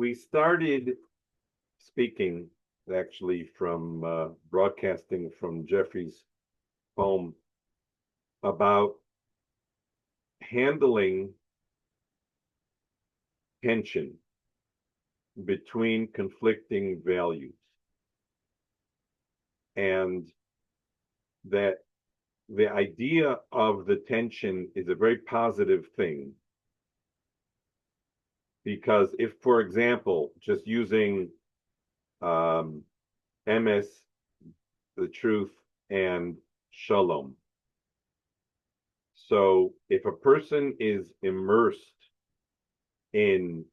we started speaking actually from broadcasting from Jeffrey's home about handling tension between conflicting values, and that the idea of the tension is a very positive thing, because if, for example, just using emes, the truth, and shalom. So if a person is immersed in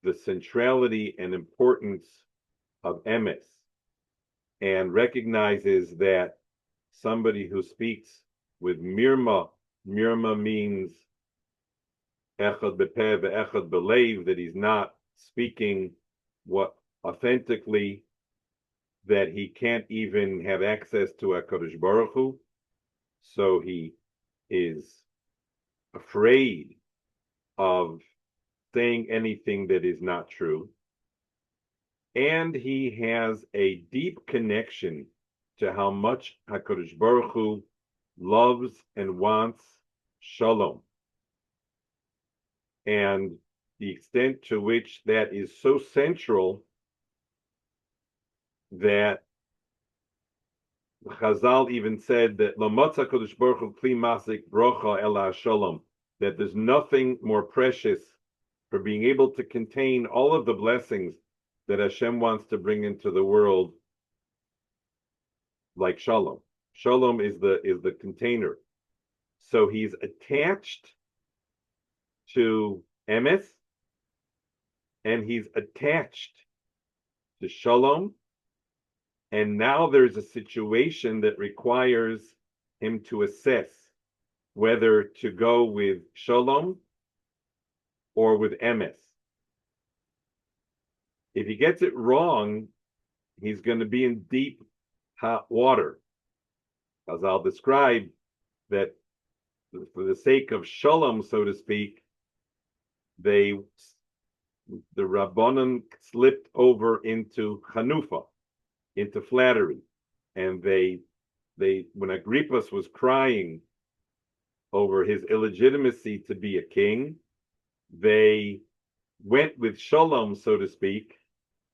the centrality and importance of emes and recognizes that somebody who speaks with mirma means echad bepeh ve'echad belev, that he's not speaking what authentically, that he can't even have access to HaKadosh Baruch Hu, so he is afraid of saying anything that is not true, and he has a deep connection to how much HaKadosh Baruch Hu loves and wants shalom, and the extent to which that is so central that Chazal even said that Lo motza Kadosh Baruch Hu kli masik brocha ela shalom, that there's nothing more precious for being able to contain all of the blessings that Hashem wants to bring into the world, like shalom. Shalom is the container. So he's attached to emes, and he's attached to shalom, and now there's a situation that requires him to assess whether to go with shalom or with emes. If he gets it wrong, he's going to be in deep hot water. As I'll describe that for the sake of shalom, so to speak, the Rabbanon slipped over into chanufa, into flattery. And they when Agrippas was crying over his illegitimacy to be a king, they went with shalom, so to speak,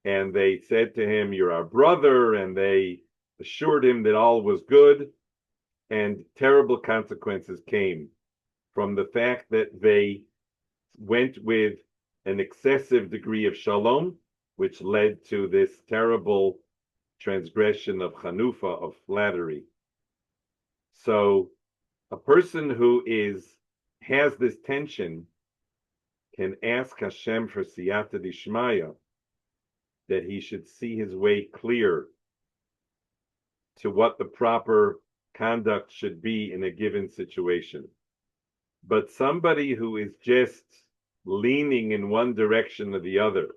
and they said to him, "You're our brother," and they assured him that all was good, and terrible consequences came from the fact that they went with an excessive degree of shalom, which led to this terrible transgression of chanufa, of flattery. So a person who has this tension can ask Hashem for siyata dishmaya, that he should see his way clear to what the proper conduct should be in a given situation. But somebody who is just leaning in one direction or the other,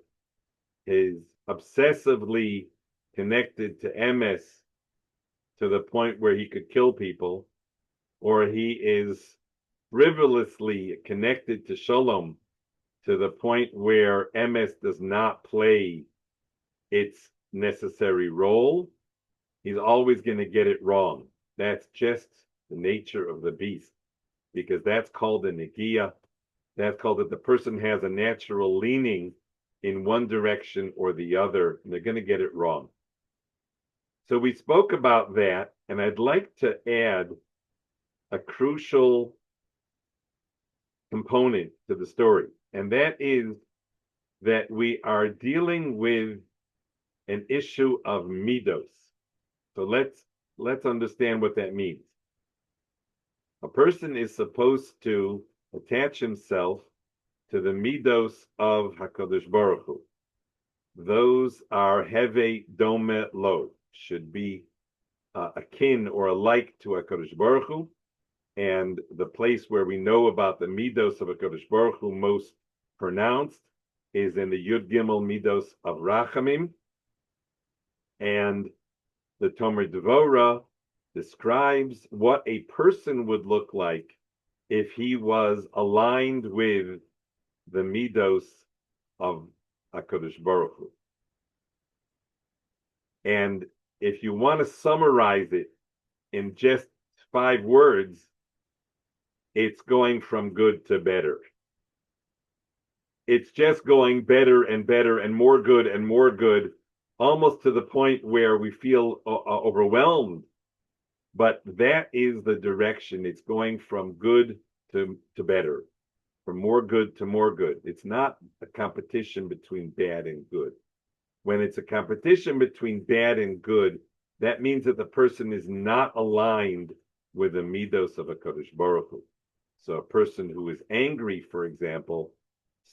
is obsessively connected to emes to the point where he could kill people, or he is frivolously connected to shalom to the point where emes does not play its necessary role, he's always going to get it wrong. That's just the nature of the beast, because that's called a negia. That's called that the person has a natural leaning in one direction or the other, and they're going to get it wrong. So we spoke about that, and I'd like to add a crucial component to the story, and that is that we are dealing with an issue of midos. So let's understand what that means. A person is supposed to attach himself to the midos of HaKadosh Baruch Hu. Those are heve dome lo, should be akin or alike to HaKadosh Baruch Hu. And the place where we know about the midos of HaKadosh Baruch Hu most pronounced is in the Yud Gimel midos of Rachamim. And the Tomer Devora describes what a person would look like if he was aligned with the midos of HaKadosh Baruch Hu. And if you want to summarize it in just 5 words, it's going from good to better. It's just going better and better and more good, almost to the point where we feel overwhelmed. But that is the direction. It's going from good to better, from more good to more good. It's not a competition between bad and good. When it's a competition between bad and good, that means that the person is not aligned with the midos of a Kodesh Baruch Hu. So a person who is angry, for example,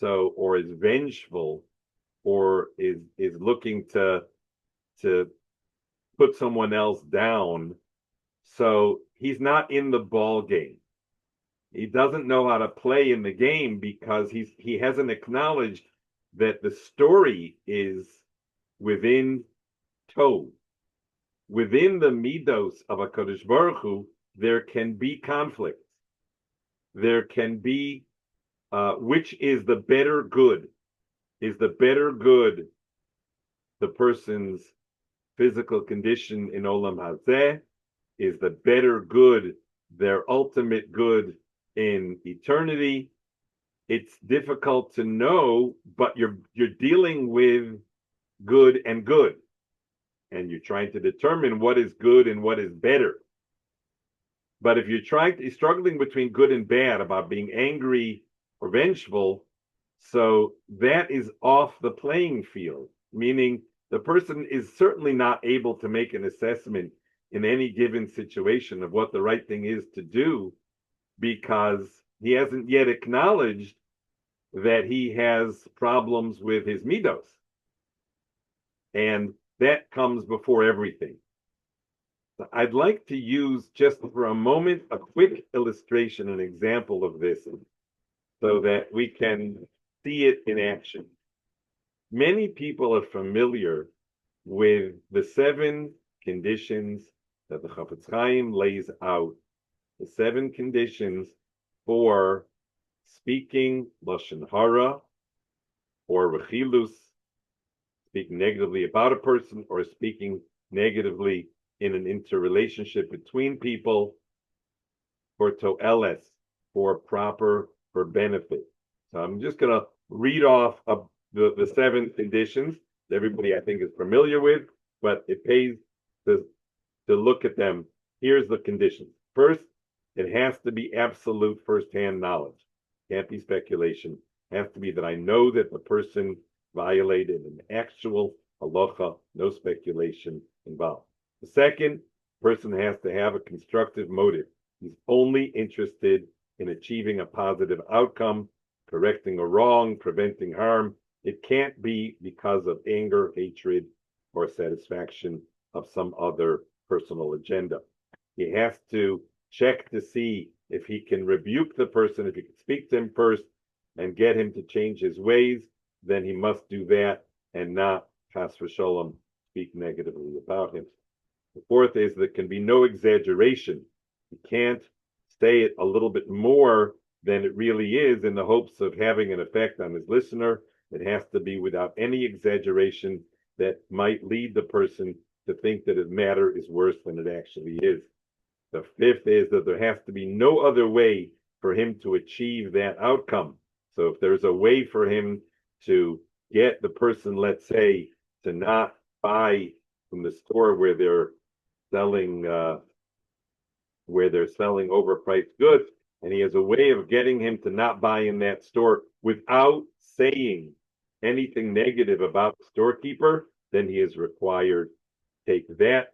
or is vengeful, or is looking to put someone else down, so he's not in the ball game. He doesn't know how to play in the game because he hasn't acknowledged that the story is within Tov. Within the midos of a Kodesh Baruch Hu, there can be conflict. There can be which is the better good? Is the better good the person's physical condition in Olam Hazeh? Is the better good their ultimate good in eternity? It's difficult to know, but you're dealing with good, and you're trying to determine what is good and what is better. But if you're struggling between good and bad, about being angry or vengeful, so that is off the playing field, meaning the person is certainly not able to make an assessment in any given situation of what the right thing is to do, because he hasn't yet acknowledged that he has problems with his midos. And that comes before everything. So I'd like to use, just for a moment, a quick illustration, an example of this, so that we can see it in action. Many people are familiar with the 7 conditions that the Chafetz Chaim lays out, the 7 conditions for speaking lashon hara or rechilus, speaking negatively about a person, or speaking negatively in an interrelationship between people, for to'eles, for benefit. So I'm just going to read off the 7 conditions that everybody, I think, is familiar with, but it pays to look at them. Here's the conditions. First, it has to be absolute first-hand knowledge. Can't be speculation. It has to be that I know that the person violated an actual halacha, no speculation involved. The second, person has to have a constructive motive. He's only interested in achieving a positive outcome, correcting a wrong, preventing harm. It can't be because of anger, hatred, or satisfaction of some other personal agenda. He has to check to see if he can rebuke the person, if he can speak to him first and get him to change his ways, then he must do that and not, chas v'sholom, speak negatively about him. The fourth is there can be no exaggeration. You can't say it a little bit more than it really is in the hopes of having an effect on his listener. It has to be without any exaggeration that might lead the person to think that his matter is worse than it actually is. The fifth is that there has to be no other way for him to achieve that outcome. So if there's a way for him to get the person, let's say, to not buy from the store where they're selling overpriced goods, and he has a way of getting him to not buy in that store without saying anything negative about the storekeeper, then he is required to take that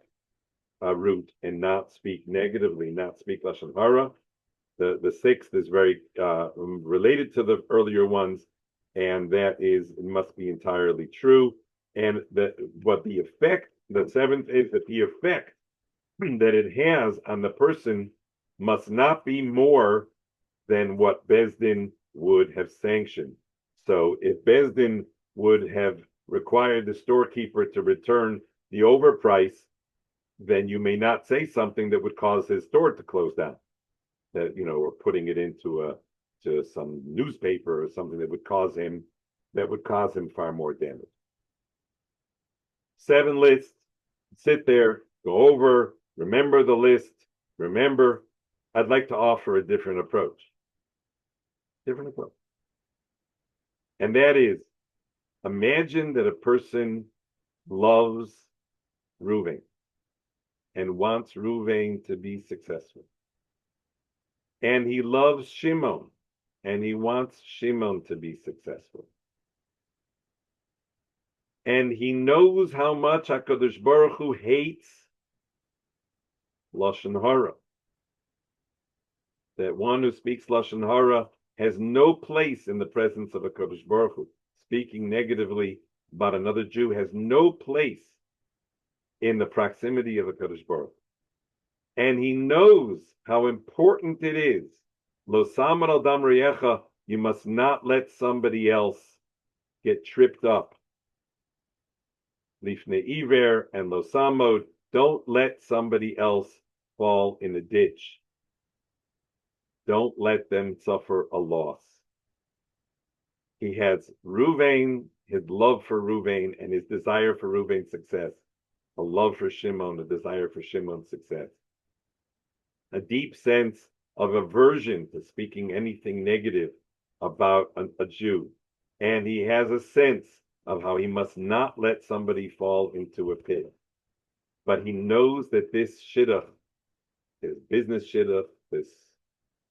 route and not speak negatively, not speak lashon hara. The sixth is very related to the earlier ones, and that is, it must be entirely true. And the seventh is that the effect that it has on the person must not be more than what Bezdin would have sanctioned. So if Bezdin would have required the storekeeper to return the overprice, then you may not say something that would cause his store to close down, that, or putting it into to some newspaper or something that would cause him that would cause him far more damage. 7 lists, sit there, go over, remember the list, remember. I'd like to offer a different approach. Different approach. And that is, imagine that a person loves Ruvain and wants Ruvain to be successful. And he loves Shimon and he wants Shimon to be successful. And he knows how much HaKadosh Baruch Hu hates Lashon Hara. That one who speaks Lashon Hara has no place in the presence of HaKadosh Baruch Hu. Speaking negatively about another Jew has no place in the proximity of HaKadosh Baruch Hu. And he knows how important it is. Lo samar al dam reyecha, you must not let somebody else get tripped up. Lifnei iver and lo samod, don't let somebody else fall in a ditch. Don't let them suffer a loss. He has Ruvain, his love for Ruvain, and his desire for Ruvain's success. A love for Shimon, a desire for Shimon's success. A deep sense of aversion to speaking anything negative about a Jew. And he has a sense of how he must not let somebody fall into a pit. But he knows that this shidduch, his business shidduch, this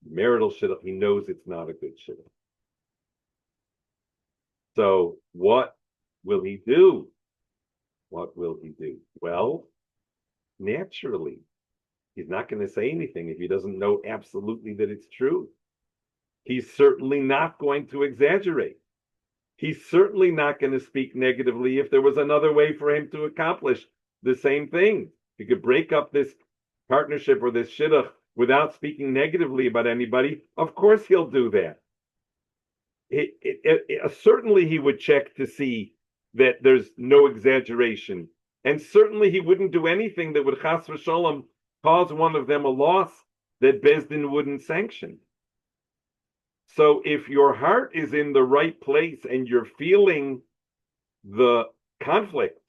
marital shidduch, he knows it's not a good shidduch. So what will he do? What will he do? Well, naturally, he's not going to say anything if he doesn't know absolutely that it's true. He's certainly not going to exaggerate. He's certainly not going to speak negatively if there was another way for him to accomplish the same thing. He could break up this partnership or this shidduch without speaking negatively about anybody. Of course he'll do that. Certainly he would check to see that there's no exaggeration. And certainly he wouldn't do anything that would chas v'sholom cause one of them a loss that Beis Din wouldn't sanction. So if your heart is in the right place and you're feeling the conflict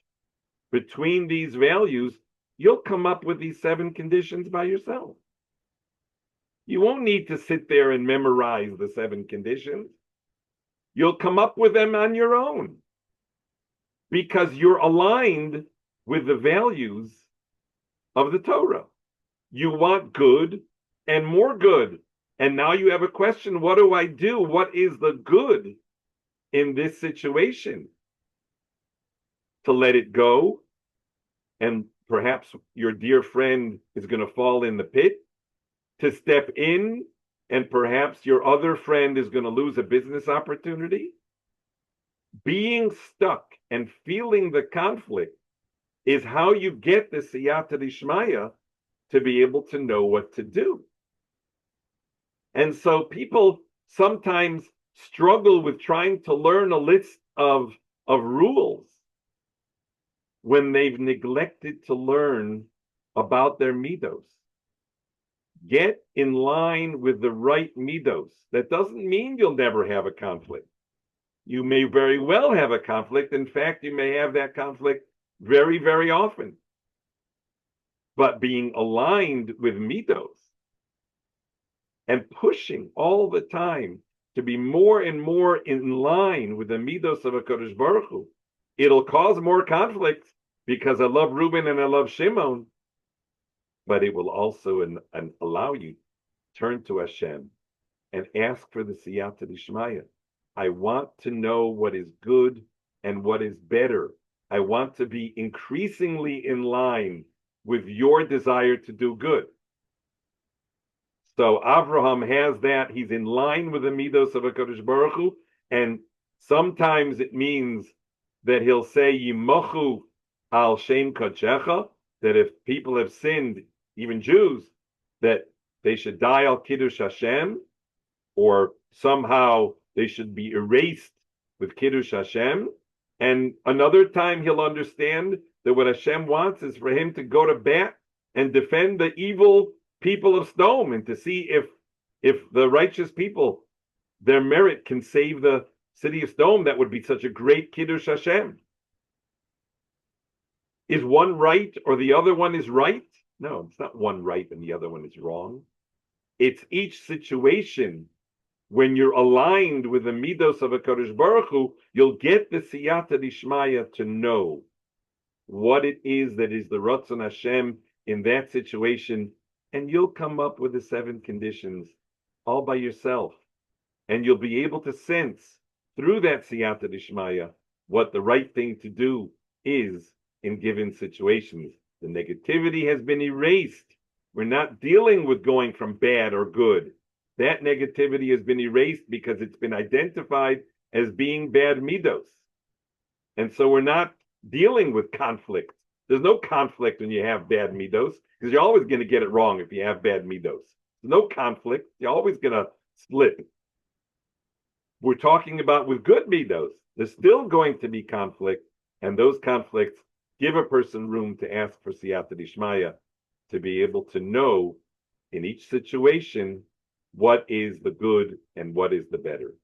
between these values, you'll come up with these 7 conditions by yourself. You won't need to sit there and memorize the 7 conditions. You'll come up with them on your own because you're aligned with the values of the Torah. You want good and more good. And now you have a question, what do I do? What is the good in this situation? To let it go, and perhaps your dear friend is going to fall in the pit. To step in, and perhaps your other friend is going to lose a business opportunity. Being stuck and feeling the conflict is how you get the siyata d'shmaya to be able to know what to do. And so people sometimes struggle with trying to learn a list of rules when they've neglected to learn about their midos. Get in line with the right midos. That doesn't mean you'll never have a conflict. You may very well have a conflict. In fact, you may have that conflict very, very often. But being aligned with midos and pushing all the time to be more and more in line with the midos of HaKadosh Baruch Hu, it'll cause more conflict because I love Reuben and I love Shimon, but it will also allow you to turn to Hashem and ask for the siyata d'shmaya. I want to know what is good and what is better. I want to be increasingly in line with your desire to do good. So Avraham has that. He's in line with the midos of HaKadosh Baruch Hu, and sometimes it means that he'll say Yimochu al Shem Kodechecha, that if people have sinned, even Jews, that they should die al Kiddush Hashem, or somehow they should be erased with Kiddush Hashem. And another time he'll understand that what Hashem wants is for him to go to bat and defend the evil people of Sodom, and to see if the righteous people, their merit can save the city of stone, that would be such a great Kiddush Hashem. Is one right or the other one is right? No, it's not one right and the other one is wrong. It's each situation. When you're aligned with the midos of a Kodesh Baruch Hu, you'll get the siyata dishmaya to know what it is that is the Ratzon Hashem in that situation, and you'll come up with the 7 conditions all by yourself. And you'll be able to sense through that siyata dishmaya what the right thing to do is in given situations. The negativity has been erased. We're not dealing with going from bad or good. That negativity has been erased because it's been identified as being bad midos. And so we're not dealing with conflict. There's no conflict when you have bad midos, because you're always going to get it wrong if you have bad midos. There's no conflict. You're always going to slip. We're talking about with good midos. There's still going to be conflict, and those conflicts give a person room to ask for siyata dishmaya, to be able to know in each situation what is the good and what is the better.